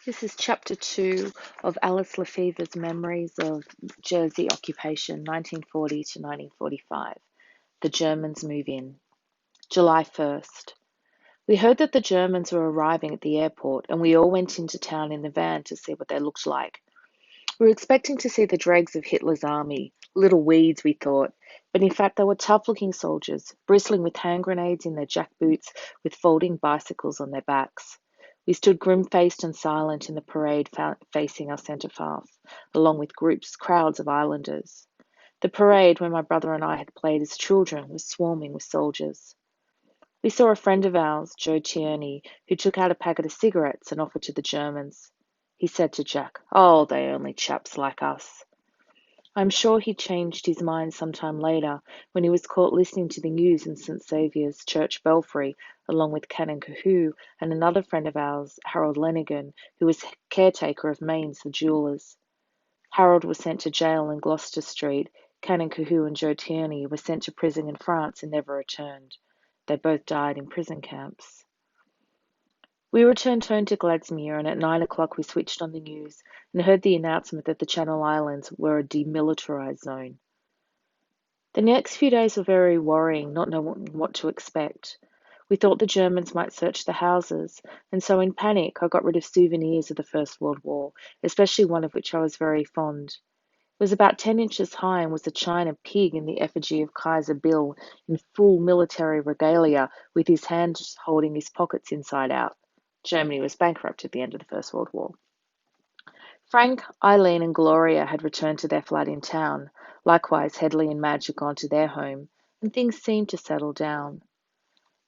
This is chapter 2 of Alice Lefever's Memories of Jersey Occupation, 1940 to 1945. The Germans move in. July 1st. We heard that the Germans were arriving at the airport, and we all went into town in the van to see what they looked like. We were expecting to see the dregs of Hitler's army, little weeds, we thought, but in fact they were tough-looking soldiers, bristling with hand grenades in their jackboots, with folding bicycles on their backs. We stood grim-faced and silent in the parade facing our centre path, along with crowds of islanders. The parade, where my brother and I had played as children, was swarming with soldiers. We saw a friend of ours, Joe Tierney, who took out a packet of cigarettes and offered to the Germans. He said to Jack, "Oh, they only chaps like us." I'm sure he changed his mind some time later when he was caught listening to the news in St. Saviour's Church belfry, along with Canon Cahoon and another friend of ours, Harold Lenigan, who was caretaker of Main's the jewellers. Harold was sent to jail in Gloucester Street. Canon Cahoon and Joe Tierney were sent to prison in France and never returned. They both died in prison camps. We returned home to Gladsmuir, and at 9 o'clock we switched on the news and heard the announcement that the Channel Islands were a demilitarized zone. The next few days were very worrying, not knowing what to expect. We thought the Germans might search the houses, and so in panic I got rid of souvenirs of the First World War, especially one of which I was very fond. It was about 10 inches high and was a china pig in the effigy of Kaiser Bill in full military regalia, with his hands holding his pockets inside out. Germany was bankrupt at the end of the First World War. Frank, Eileen, and Gloria had returned to their flat in town. Likewise, Hedley and Madge had gone to their home, and things seemed to settle down.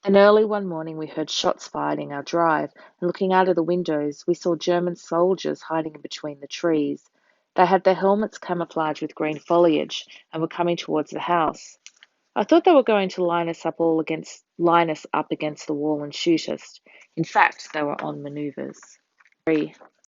Then early one morning we heard shots fired in our drive, and looking out of the windows, we saw German soldiers hiding in between the trees. They had their helmets camouflaged with green foliage and were coming towards the house. I thought they were going to line us up against the wall and shoot us. In fact, they were on manoeuvres.